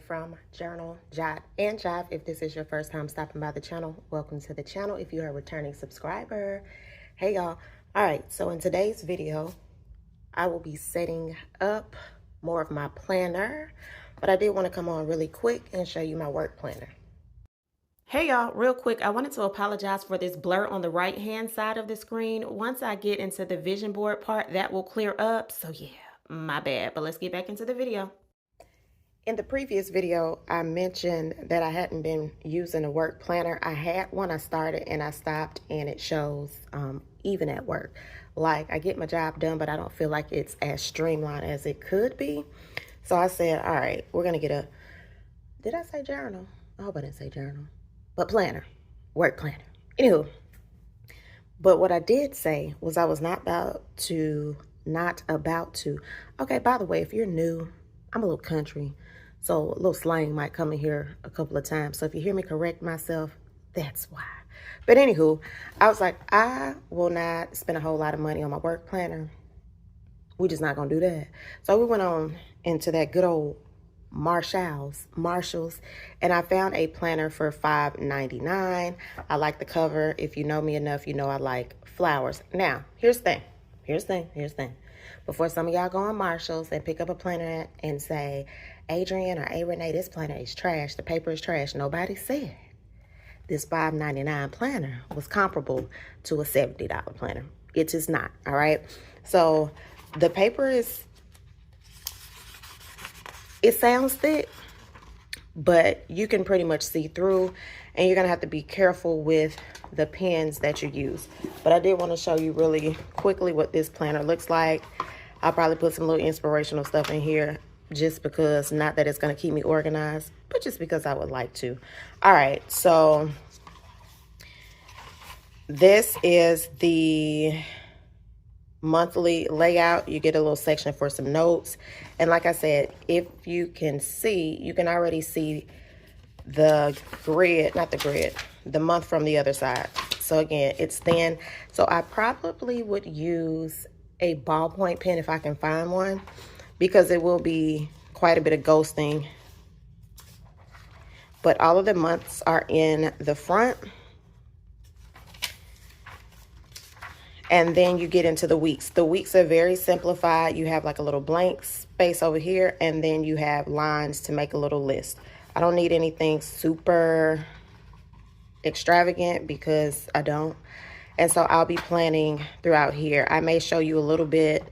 from Journal, Jot, and Jive. If this is your first time stopping by the channel, welcome to the channel. If you're a returning subscriber, hey y'all. All right, so in today's video, I will be setting up more of my planner, but I did want to come on really quick and show you my work planner. Hey y'all, real quick, I wanted to apologize for this blur on the right hand side of the screen. Once I get into the vision board part, that will clear up. So yeah, my bad, but let's get back into the video. In the previous video, I mentioned that I hadn't been using a work planner. I had one, I started and I stopped, and it shows even at work. Like, I get my job done, but I don't feel like it's as streamlined as it could be. So I said, all right, we're gonna get a, did I say journal? I hope I didn't say journal, but planner, work planner. Anywho, but what I did say was I was not about to, okay, by the way, if you're new, I'm a little country. So a little slang might come in here a couple of times. So if you hear me correct myself, that's why. But anywho, I was like, I will not spend a whole lot of money on my work planner. We're just not going to do that. So we went on into that good old Marshalls, and I found a planner for $5.99. I like the cover. If you know me enough, you know I like flowers. Now, here's the thing. Before some of y'all go on Marshalls and pick up a planner and say, Adrian or A. Renee, this planner is trash. The paper is trash. Nobody said this $5.99 planner was comparable to a $70 planner. It is not, all right? So the paper is, it sounds thick, but you can pretty much see through, and you're gonna have to be careful with the pens that you use. But I did want to show you really quickly what this planner looks like. I'll probably put some little inspirational stuff in here just because, not that it's going to keep me organized, but just because I would like to. All right, so this is the monthly layout. You get a little section for some notes. And like I said, if you can see, you can already see the grid, not the grid, the month from the other side. So again, it's thin. So I probably would use a ballpoint pen if I can find one, because it will be quite a bit of ghosting. But all of the months are in the front. And then you get into the weeks. The weeks are very simplified. You have like a little blank space over here, and then you have lines to make a little list. I don't need anything super extravagant because I don't. And so I'll be planning throughout here. I may show you a little bit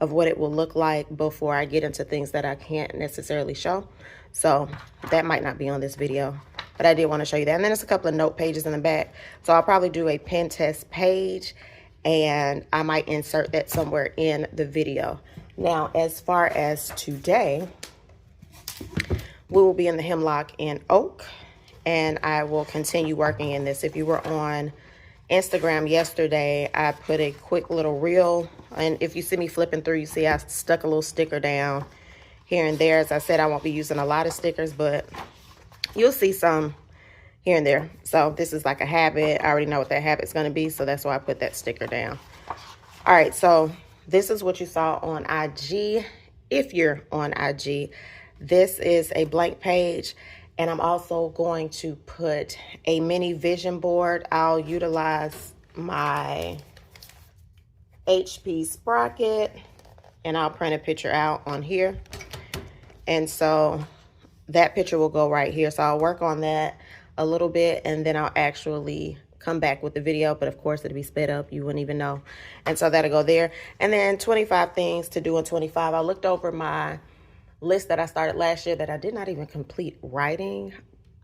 of what it will look like before I get into things that I can't necessarily show. So that might not be on this video, but I did want to show you that. And then there's a couple of note pages in the back. So I'll probably do a pen test page, and I might insert that somewhere in the video. Now, as far as today, we will be in the Hemlock and Oak, and I will continue working in this. If you were on Instagram yesterday, I put a quick little reel, and if you see me flipping through, you see I stuck a little sticker down here and there. As I said, I won't be using a lot of stickers, but you'll see some here and there. So this is like a habit. I already know what that habit's going to be, so that's why I put that sticker down. All right, so this is what you saw on IG. If you're on IG, this is a blank page. And I'm also going to put a mini vision board. I'll utilize my HP sprocket, and I'll print a picture out on here. And so that picture will go right here. So I'll work on that a little bit, and then I'll actually come back with the video. But of course, it'll be sped up. You wouldn't even know. And so that'll go there. And then 25 things to do in 25. I looked over my list that I started last year that I did not even complete writing,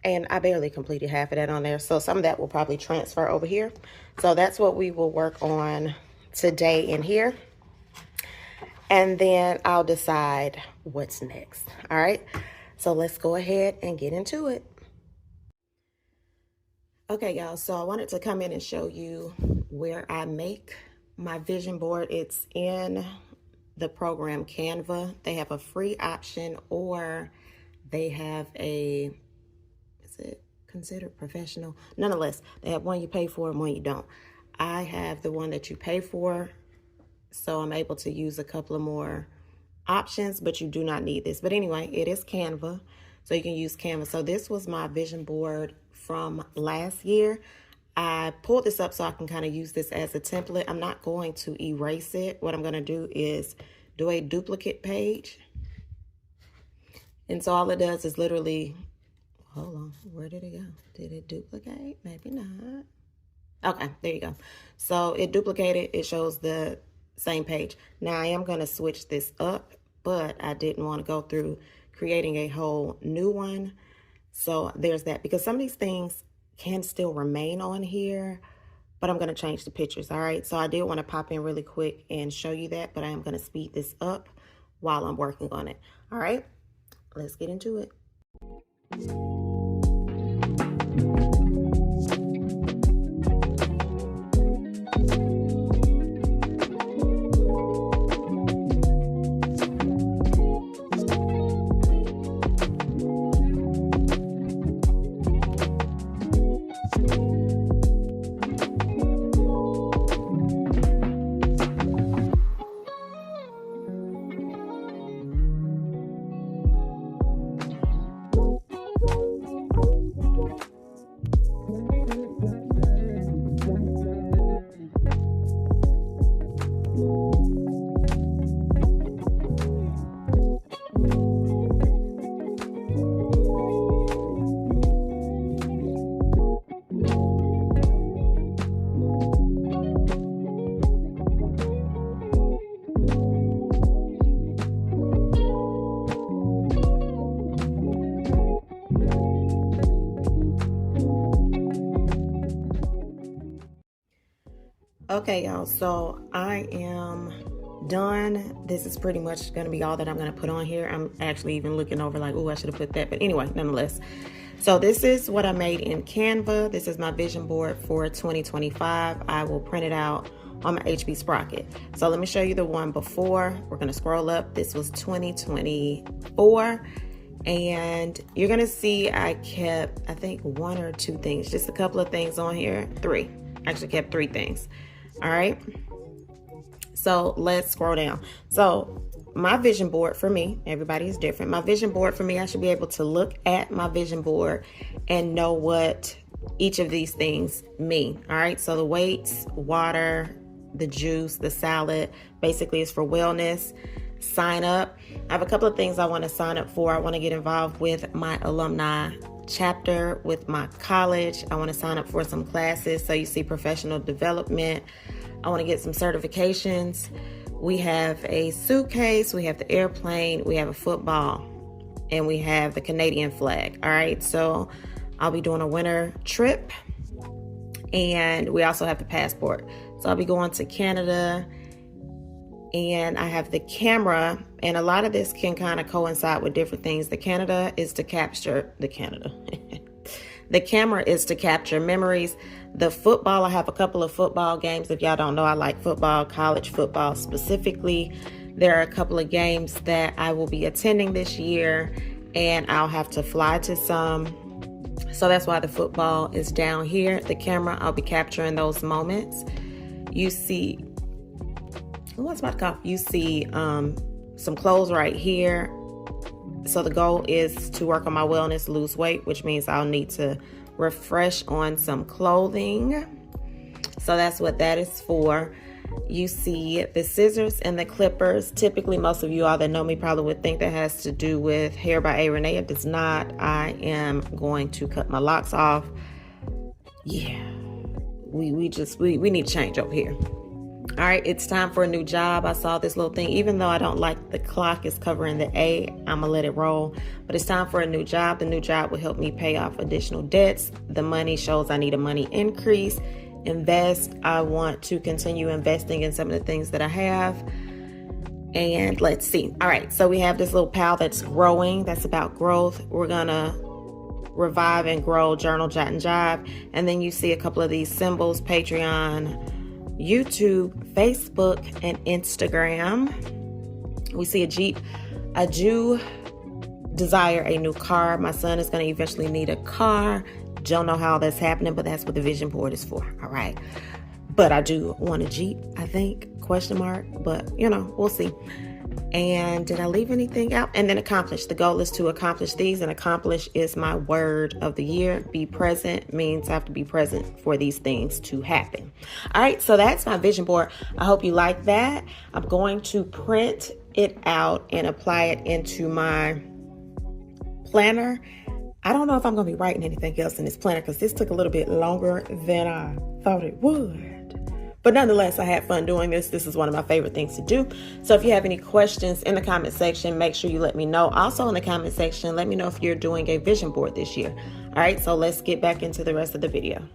and I barely completed half of that on there. So some of that will probably transfer over here. So that's what we will work on today in here. And then I'll decide what's next. All right. So let's go ahead and get into it. Okay, y'all. So I wanted to come in and show you where I make my vision board. It's in the program Canva. They have a free option, or they have a, is it considered professional? Nonetheless, they have one you pay for and one you don't. I have the one that you pay for, so I'm able to use a couple of more options, but you do not need this. But anyway, it is Canva. So you can use Canva. So this was my vision board from last year. I pulled this up so I can kind of use this as a template. I'm not going to erase it. What I'm going to do is do a duplicate page. And so all it does is literally, hold on, where did it go? Did it duplicate? Maybe not. Okay, there you go. So it duplicated, it shows the same page. Now I am going to switch this up, but I didn't want to go through creating a whole new one. So there's that, because some of these things can still remain on here, but I'm going to change the pictures. All right. So I did want to pop in really quick and show you that, but I am going to speed this up while I'm working on it. All right, let's get into it. Okay, y'all, so I am done. This is pretty much going to be all that I'm going to put on here. I'm actually even looking over like, oh, I should have put that. But anyway, nonetheless. So this is what I made in Canva. This is my vision board for 2025. I will print it out on my HB Sprocket. So let me show you the one before. We're going to scroll up. This was 2024. And you're going to see I kept, I think, one or two things, just a couple of things on here. Three. Actually kept three things. All right. So let's scroll down. So my vision board for me, everybody is different. My vision board for me, I should be able to look at my vision board and know what each of these things mean. All right. So the weights, water, the juice, the salad, basically is for wellness. Sign up. I have a couple of things I want to sign up for. I want to get involved with my alumni chapter with my college. I want to sign up for some classes. So you see professional development. I want to get some certifications. We have a suitcase, we have the airplane, we have a football, and we have the Canadian flag. All right. So I'll be doing a winter trip, and we also have the passport. So I'll be going to Canada, and I have the camera, and a lot of this can kind of coincide with different things. The camera is to capture memories. The football, I have a couple of football games. If y'all don't know, I like football, college football specifically. There are a couple of games that I will be attending this year, and I'll have to fly to some. So that's why the football is down here. The camera, I'll be capturing those moments. You see, what's my cough? You see some clothes right here. So the goal is to work on my wellness, lose weight, which means I'll need to refresh on some clothing. So that's what that is for. You see the scissors and the clippers. Typically, most of you all that know me probably would think that has to do with Hair by A. Renee. It does not. I am going to cut my locks off. Yeah, we need to change over here. All right, it's time for a new job. I saw this little thing. Even though I don't like the clock is covering the A, I'm going to let it roll. But it's time for a new job. The new job will help me pay off additional debts. The money shows I need a money increase. Invest. I want to continue investing in some of the things that I have. And let's see. All right, so we have this little pal that's growing. That's about growth. We're going to revive and grow, journal, jot, and jive. And then you see a couple of these symbols, Patreon, YouTube, Facebook, and Instagram. We see a Jeep. I do desire a new car. My son is going to eventually need a car. Don't know how that's happening, but that's what the vision board is for. All right. But I do want a Jeep, I think, question mark. But, you know, we'll see. And did I leave anything out? And then accomplish. The goal is to accomplish these, and accomplish is my word of the year. Be present means I have to be present for these things to happen. All right, so that's my vision board. I hope you like that. I'm going to print it out and apply it into my planner. I don't know if I'm going to be writing anything else in this planner because this took a little bit longer than I thought it would. But nonetheless, I had fun doing this. This is one of my favorite things to do. So if you have any questions in the comment section, make sure you let me know. Also in the comment section, let me know if you're doing a vision board this year. All right, so let's get back into the rest of the video.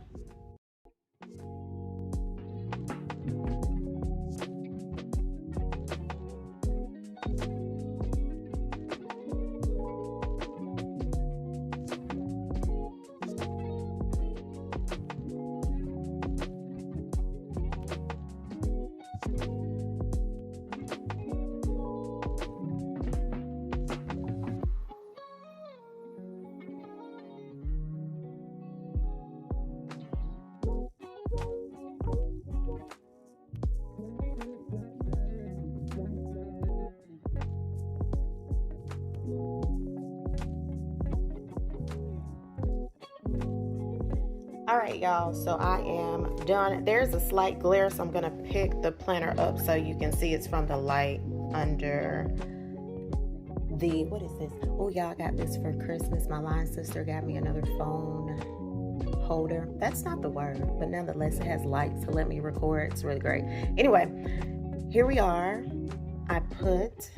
All right, y'all, so I am done. There's a slight glare, so I'm gonna pick the planner up so you can see it's from the light under the, what is this? Oh, y'all, got this for Christmas. My line sister got me another phone holder. That's not the word, but nonetheless, it has light, so let me record. It's really great. Anyway, here we are. I put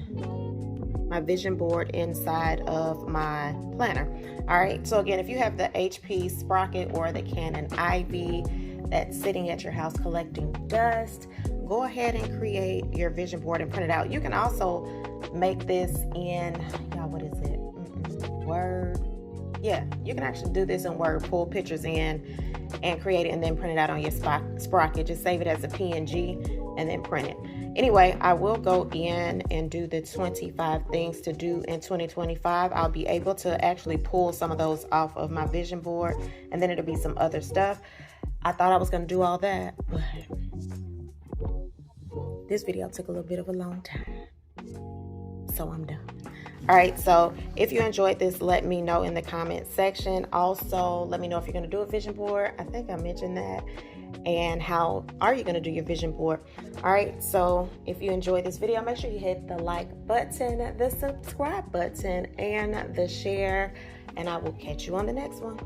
my vision board inside of my planner. All right, so again, if you have the HP Sprocket or the Canon Ivy that's sitting at your house collecting dust, go ahead and create your vision board and print it out. You can also make this in, y'all, what is it? Word. Yeah, you can actually do this in Word, pull pictures in and create it and then print it out on your Sprocket. Just save it as a PNG and then print it. Anyway, I will go in and do the 25 things to do in 2025. I'll be able to actually pull some of those off of my vision board, and then it'll be some other stuff. I thought I was going to do all that, but this video took a little bit of a long time, so I'm done. All right, so if you enjoyed this, let me know in the comment section. Also, let me know if you're going to do a vision board. I think I mentioned that. And how are you going to do your vision board? All right, so if you enjoyed this video, make sure you hit the like button, the subscribe button, and the share, and I will catch you on the next one.